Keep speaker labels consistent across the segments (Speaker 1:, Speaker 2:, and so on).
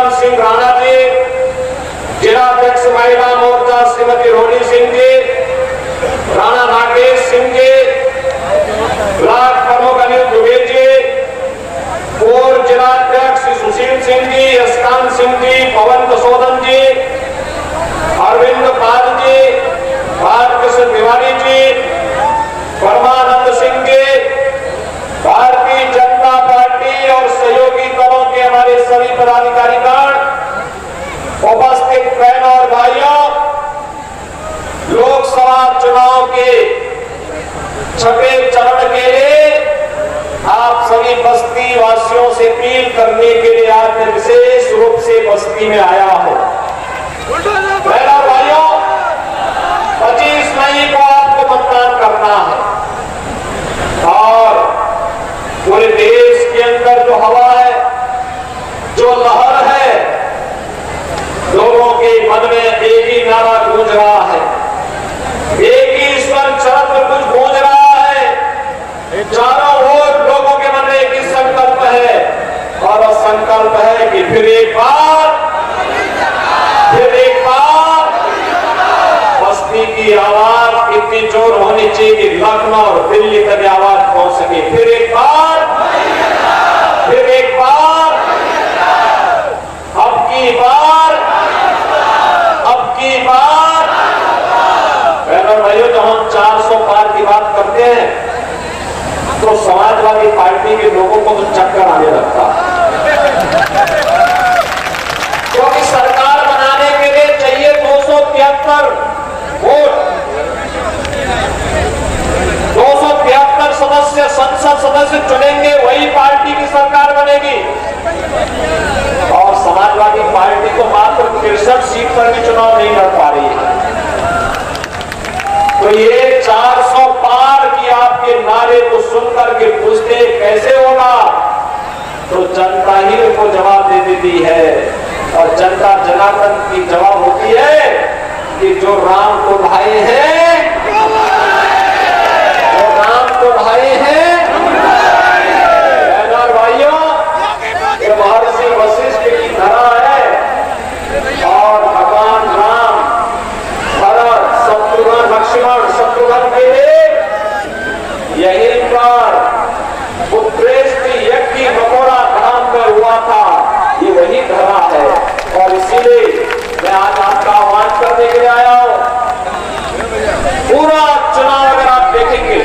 Speaker 1: शीतल सिंह राणा जी, जिलाध्यक्ष महिला मोर्चा श्रीमती रोनी सिंह जी, राणा नागेश सिंह जी, ब्लॉक प्रमुख अनिल दुबे जी, पूर्व जिलाध्यक्ष सुशील सिंह जी, यशकांत सिंह जी, पवन कसोदन जी, अरविंद पाल जी, बालकृष्ण तिवारी जी, परमानंद सिंह जी, भारतीय जनता पार्टी और सहयोगी दलों के हमारे सभी पदाधिकारीगण, उपस्थित बहनों और भाइयों, लोकसभा चुनाव के छठे चरण के लिए आप सभी बस्ती वासियों से अपील करने के लिए आज मैं विशेष रूप से बस्ती में आया हूं। बहनों और भाइयों, 25 मई को आपको मतदान करना है और पूरे देश के अंदर जो हवा है, जो लहर है, लोगों के मन में एक ही नारा गूंज रहा है, एक ही स्वर चरण पर कुछ गूंज रहा है। चारों ओर लोगों के मन में एक ही संकल्प है और वह संकल्प है कि फिर एक बार बस्ती की आवाज इतनी जोर होनी चाहिए कि लखनऊ और दिल्ली तक आवाज पहुंच सके। फिर एक बार बहनों भाइयों, जब हम 400 पार की बात करते हैं तो समाजवादी पार्टी के लोगों को तो चक्कर आने लगता है, क्योंकि सरकार बनाने के लिए चाहिए 273 वोट, 273 सदस्य संसद सदस्य चुनेंगे, वही पार्टी की सरकार बनेगी। और समाजवादी पार्टी को मात्र 63 सीट पर भी चुनाव नहीं लड़ पा रही है। तो ये 400 पार की आपके नारे को सुनकर के पूछते कैसे होगा, तो जनता ही उनको जवाब दे देती है और जनता जनार्दन की जवाब होती है कि जो राम को भाई हैं, भाइयों, ये महर्षि वशिष्ठ की धरा है और भगवान राम, भरत, शत्रुघ्न के लिए यही पर उत्कृष्ट यज्ञ बकोड़ा धाम में हुआ था, ये वही धरा है। और इसीलिए मैं आज आपका आह्वान करने के लिए आया हूं। पूरा चुनाव अगर आप देखेंगे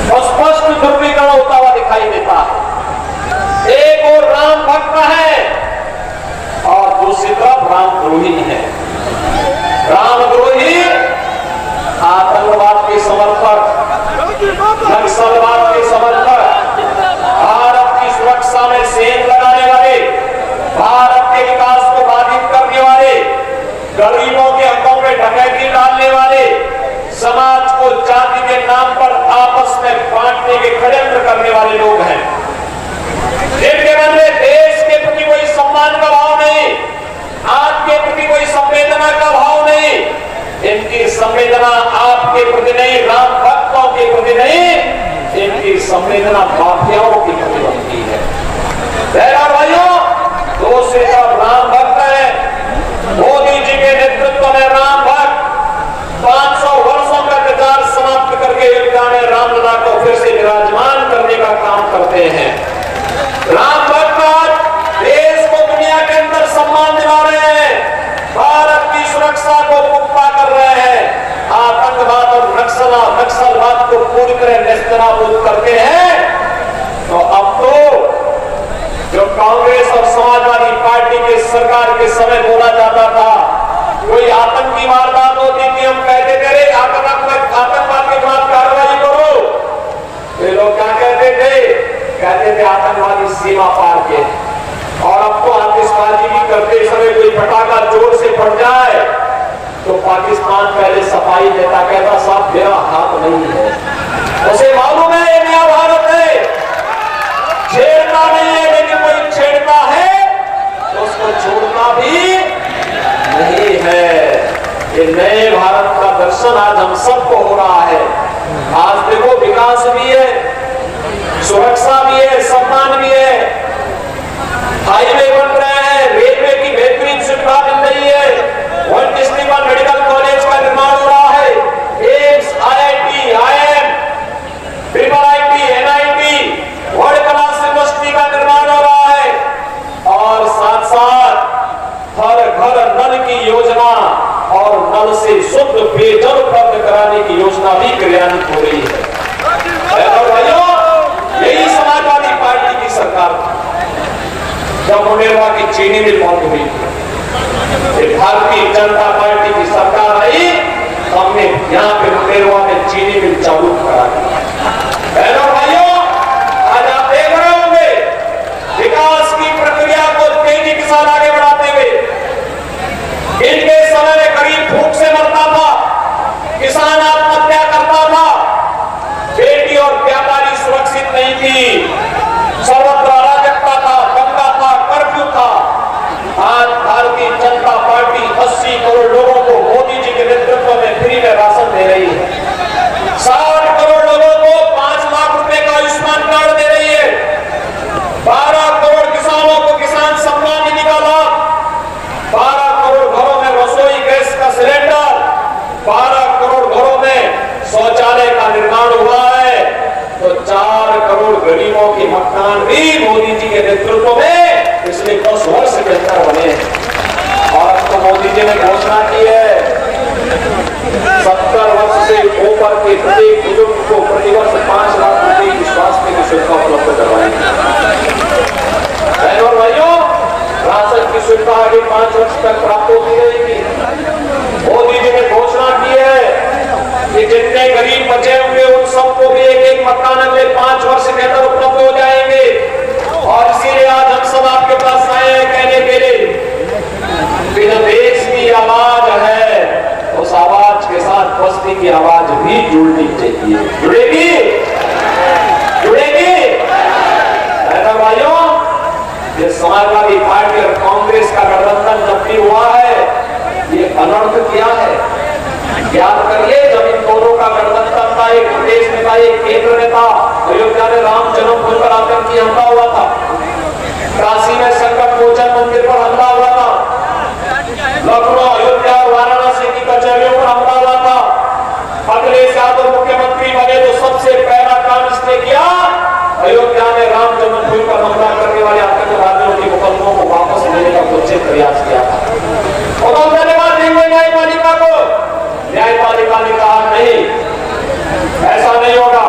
Speaker 1: तो स्पष्ट ध्रुवीकरण होता हुआ दिखाई देता है। एक और राम भक्त है और दूसरी तरफ रामद्रोही है। रामद्रोही आतंकवाद के समर्थक, नक्सलवाद के समर्थक, भारत की सुरक्षा में सेंध लगाने वाले, भारत के विकास को बाधित करने वाले, गरीबों के हकों में डकैती डालने वाले, समाज को जाति के नाम पर आपस में बांटने के षड्यंत्र करने वाले लोग हैं, जिनके मन में देश के प्रति कोई सम्मान का भाव नहीं, आपके प्रति कोई संवेदना का भाव नहीं। इनकी संवेदना आपके प्रति नहीं, राम भक्तों के प्रति नहीं, इनकी संवेदना माफियाओं के प्रति बनती है। बहनों भाइयों, दूसरी तरफ राम भक्त है, मोदी जी के नेतृत्व में राम भक्त 500 वर्षों का इंतजार समाप्त करके अयोध्या में रामलला को फिर से विराजमान करने का काम करते हैं। राम भक्त आज देश को दुनिया के अंदर सम्मान दिला रहे हैं, भारत की सुरक्षा को पुख्ता कर रहे हैं, आतंकवाद और नक्सलवाद को पूरी तरह नेस्तनाबूद करते हैं। तो अब तो जो कांग्रेस और समाजवादी पार्टी के सरकार के समय बोला जाता था, कोई आतंकी वारदात होती थी, हम कहते थे आतंकवाद के खिलाफ कार्रवाई करो। ये लोग क्या कहते थे आतंकवादी सीमा पार के। और अब तो आतिशबाजी भी करते समय कोई पटाखा जोर से फट जाए तो पाकिस्तान पहले सफाई देता, कहता साहब मेरा हाथ नहीं है, उसे मालूम है ये नया भारत है, छेड़ना नहीं है, लेकिन कोई छेड़ता है तो उसको छोड़ना भी नहीं है। ये नए भारत का दर्शन आज हम सबको हो रहा है। आज देखो विकास भी है, सुरक्षा भी है, सम्मान भी है, हाईवे बन रहे नल की योजना और नल से शुद्ध पेयजल उपलब्ध कराने की योजना भी क्रियान्वित हो रही है। और भाइयों, यही समाजवादी पार्टी की सरकार जब मुंडेरवा की चीनी मिल बंद हुई, भारतीय जनता पार्टी की सरकार आई, हमने यहाँ पे मुंडेरवा में चीनी मिल चालू करा दी। बहनों भाइयों, आज आप देख रहे होंगे विकास की प्रक्रिया को तेजी के साथ आगे बढ़ाते हुए, इनके समय में गरीब भूख से मरता था, किसान आत्महत्या करता था, बेटी और व्यापारी सुरक्षित नहीं थी, सर्वत्र अराजकता था, दंगा था, कर्फ्यू था। आज भारतीय जनता पार्टी 80 करोड़ लोगों को मोदी जी के नेतृत्व में फ्री में राशन दे रही है। 60 करोड़ लोगों को 5 लाख रुपए का आयुष्मान कार्ड दे रही है। 12 करोड़ किसानों को किसान सम्मान निधि का लाभ, 12 करोड़ घरों में रसोई गैस का सिलेंडर, 12 करोड़ घरों में शौचालय का निर्माण हुआ है, तो 4 करोड़ गरीबों के मकान भी मोदी जी के नेतृत्व में पिछले 10 वर्ष के अंदर बने हैं। और अब तो मोदी जी ने घोषणा की है 70 वर्ष से ऊपर के प्रत्येक बुजुर्ग को प्रतिवर्ष 5 लाख रुपए की स्वास्थ्य की सुविधा उपलब्ध करवाएंगे। और भाइयों, राशन की सुविधा आगे 5 वर्ष तक प्राप्त होती रहेगी। मोदी जी ने घोषणा की है कि जितने गरीब बचे हुए उन सबको भी एक मकान अगले 5 वर्ष के अंदर उपलब्ध हो जाएंगे। और इसीलिए आज हम सब आपके पास आए हैं कहने के लिए कि जो देश की आवाज है, उस आवाज के साथ बस्ती की आवाज भी जुड़नी चाहिए। जुड़ेगी? जुड़ेगी? भाइयों, ये समाजवादी पार्टी और कांग्रेस का गठबंधन जब भी हुआ है, ये अनर्थ किया है। याद करिए, जब इन दोनों का गठबंधन था, एक प्रदेश में था, एक केंद्र में था, अयोध्या में राम जन्मभूमि पर आतंकी हमला हुआ था, काशी में संकट मोचन मंदिर पर हमला हुआ था, लखनऊ, अयोध्या, वाराणसी की कचहरियों पर हमला हुआ था। अखिलेश यादव मुख्यमंत्री बने तो सबसे पहला काम इसने किया, अयोध्या में राम जन्मभूमि पर हमला करने वाले आतंकवादियों की मुकदमों को वापस लेने का उचित प्रयास किया था। और हम धन्यवाद देंगे न्यायपालिका को। न्यायपालिका ने कहा नहीं, ऐसा नहीं होगा।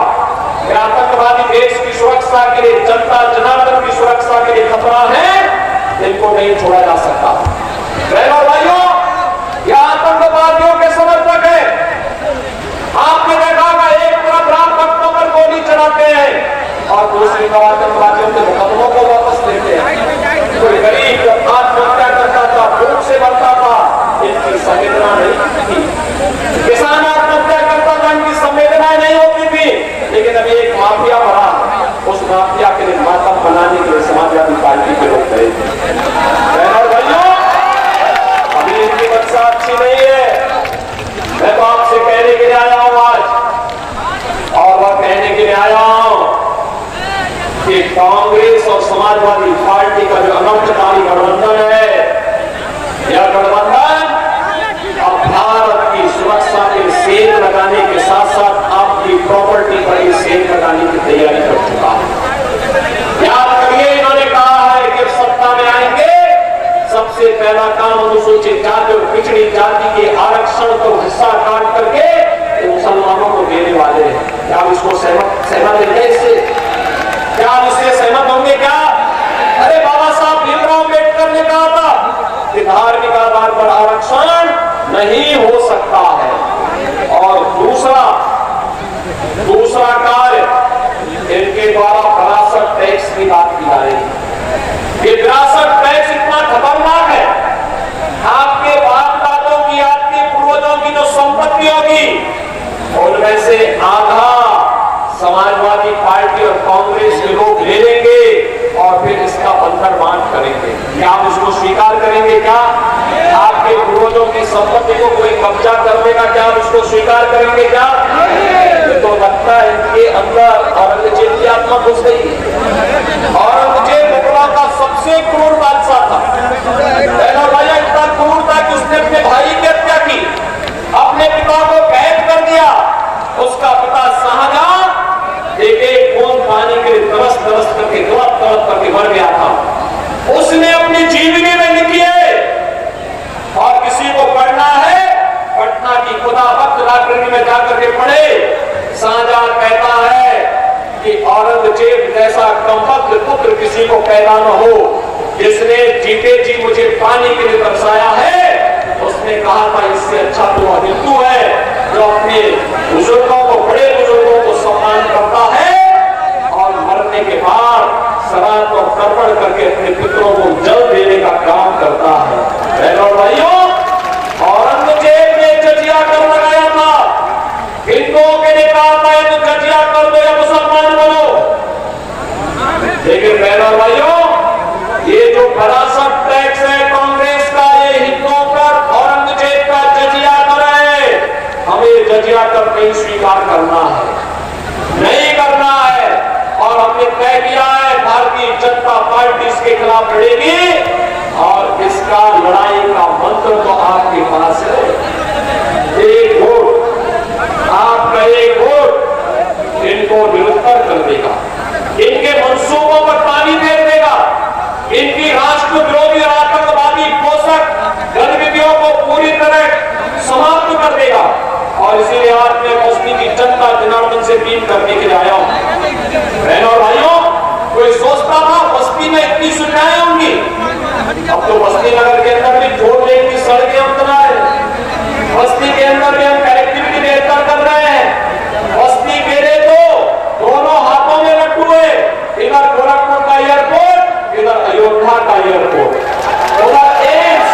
Speaker 1: आतंकवादी देश की सुरक्षा के लिए, जनता जनार्दन की सुरक्षा के लिए खतरा है, इनको नहीं छोड़ा जा सकता। बहनों भाइयों, यह आतंकवादियों के समर्थक है। आपने देखा होगा, एक तरफ राम भक्तों पर गोली चलाते हैं और दूसरी तरफ आतंकवादियों के मुकदमों को वापस लेते हैं। कोई गरीब आत्महत्या करता था, भूख से मरता था, इनकी संवेदना नहीं थी। किसान आत्महत्या करता था, इनकी संवेदनाएं नहीं होती थी। लेकिन अभी एक माफिया मरा, उस माफिया के लिए मातम बनाने के लिए समाजवादी पार्टी के लोग गए। भाइयों, अभी इनकी मंशा अच्छी नहीं है। मैं तो आपसे कहने के लिए आया हूं आज, और वह कहने के लिए आया हूं कि कांग्रेस और समाजवादी पार्टी का जो अनर्थकारी गठबंधन है, यह गठबंधन अब भारत की सुरक्षा के सेल लगाने के साथ साथ आपकी प्रॉपर्टी पर भी सेल लगाने की तैयारी कर चुका है। याद करिए, इन्होंने कहा है कि सत्ता में आएंगे, सबसे पहला काम अनुसूचित जाति और पिछड़ी जाति के आरक्षण को हिस्सा काट करके मुसलमानों को देने वाले हैं। क्या आप इसको सहमत हैं? इससे क्या आप इससे सहमत होंगे? क्या अरे बाबा साहब भीमराव अम्बेडकर ने कहा था कि धार्मिक आधार पर आरक्षण नहीं हो सकता है। और दूसरा कार्य, इनके द्वारा विरासत टैक्स की बात की जा रही है। ये विरासत टैक्स इतना खतरनाक है, आपके बाप दादों की, आपके पूर्वजों की जो संपत्ति होगी, उनमें से आधा समाजवादी पार्टी और कांग्रेस के लोग ले लेंगे और फिर इसका बंधन बांट करेंगे। क्या आप इसको स्वीकार करेंगे? क्या आपके पूर्वजों की संपत्ति को कोई कब्जा कर लेगा? क्या आप इसको स्वीकार करेंगे? क्या तो लगता है इनके अंदर औरंगजेब की आत्मा घुस गई। औरंगजेब मुगलों का सबसे क्रूर बादशाह था। पहला भाई इतना क्रूर था कि उसने अपने भाई की हत्या की, अपने पिता को कैद कर दिया। उसका पिता शाहजहां एक बूंद पानी के लिए तरस करके, तड़प करके मर गया था। उसने अपनी जीवनी में लिखी है की खुदा भक्त लाइब्रेरी में जाकर के पढ़े। शाहजहां कहता है कि औरंगजेब जैसा कमबख्त पुत्र किसी को पैदा न हो, जिसने जीते जी मुझे पानी के लिए तरसाया है। उसने कहा था इससे अच्छा तो वह हिंदू है जो अपने बुजुर्गों को, बड़े बुजुर्गों को सम्मान करता है और मरने के बाद श्राद्ध और तर्पण करके अपने पितरों को जल देने का काम करता है। बहनों और भाइयों, औरंगजेब ने जजिया कर लगाया था, हिंदुओं के लिए कहा था तो जजिया कर दो या मुसलमान बनो। लेकिन बहनों और भाइयों, ये जो विरासत टैक्स है कांग्रेस का, ये हिंदुओं पर औरंगजेब का जजिया कर है। हमें जजिया कर नहीं स्वीकार करना है, नहीं करना है। और हमने तय किया है भारतीय जनता पार्टी इसके खिलाफ लड़ेगी और इसका लड़ाई का मंत्र तो आपके पास है। एक वोट, आपका एक वोट इनको निरुत्तर कर देगा, इनके मंसूबों पर पानी फेर देगा, इनकी राष्ट्र विरोधी और आतंकवादी पोषक गतिविधियों को पूरी तरह समाप्त कर देगा। और इसीलिए आज मैं बस्ती की जनता जनार्दन से अपील करने के लिए आया हूं। बहनों और भाइयों, कोई सोचता था बस्ती में इतनी सुविधाएं होंगी, अब तो बस्ती नगर के अंदर भी 4 लेन की सड़कें हम बना रहे हैं। बस्ती के अंदर भी हम कनेक्टिविटी बेहतर कर रहे हैं। बस्ती मेरे तो दोनों हाथों में लड्डू है, इधर गोरखपुर का एयरपोर्ट, इधर अयोध्या का एयरपोर्ट, उधर एम्स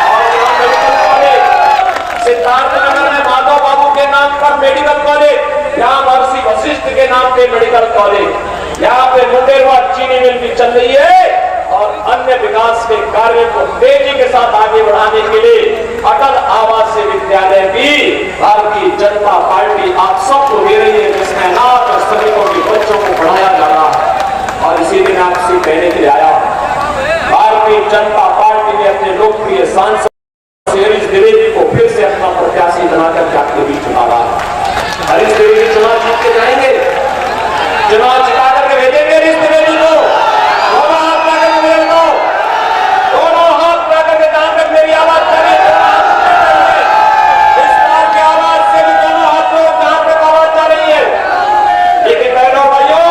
Speaker 1: और यहाँ मेडिकल कॉलेज, सिद्धार्थनगर में माधव बाबू के नाम पर मेडिकल कॉलेज, यहाँ महर्षि वशिष्ठ के नाम पे मेडिकल कॉलेज, यहाँ पे मुंडेरवा चीनी मिल भी चल रही है। और अन्य विकास के कार्य को तेजी के साथ आगे बढ़ाने के लिए अटल आवासीय विद्यालय भी भारतीय जनता पार्टी आप सबको दे रही है, जिसमें अनाथ और श्रमिकों के बच्चों को पढ़ाया जा रहा है। और इसी दिन आपसे कहने के लिए आया हूं, भारतीय जनता पार्टी ने अपने लोकप्रिय सांसद हरीश द्विवेदी को फिर से अपना प्रत्याशी बनाकर आपके बीच चुना रहा है। हरीश द्विवेदी चुनाव जीत के जाएंगे, चुनाव जिता करके भेजेंगे हरीश द्विवेदी को। दोनों हाथ लाकर के मेरे को, दोनों हाथ लाकर के जहां तक मेरी आवाज चली इस बार की आवाज से भी दोनों हाथों जहां तक आवाज जा रही है। लेकिन बहनों भाइयों,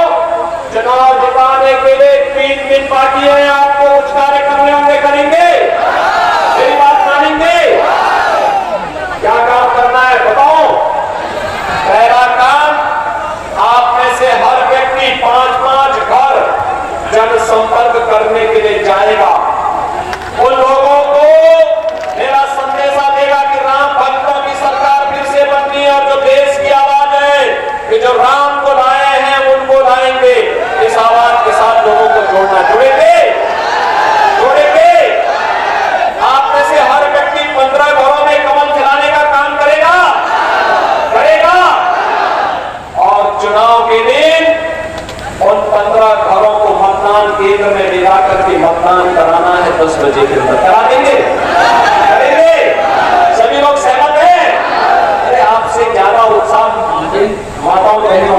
Speaker 1: चुनाव जिताने के लिए 3 बाकी है, आपको कुछ कार्य करने होंगे, करेंगे, मेरी बात मानेंगे। क्या काम करना है बताओ? पहला काम, आप में से हर व्यक्ति 5-5 घर जनसंपर्क करने के लिए जाएगा। उन लोगों को मेरा संदेशा देगा कि राम भक्तों की सरकार फिर से बननी है और जो देश की आवाज है कि जो राम को लाए हैं उनको लाएंगे। इस आवाज के साथ लोगों को जोड़ना, जुड़ेंगे, जोड़ेंगे। आप में से हर व्यक्ति 15 घरों में कमल खिलाने का काम करेगा, करेगा। और चुनाव के दिन उन 15 घरों को मतदान केंद्र में ले जाकर के मतदान कराना है 10 बजे के अंदर। करा देंगे, करेंगे, सभी लोग सहमत हैं? अरे आपसे ज्यादा उत्साह माताओं बहनों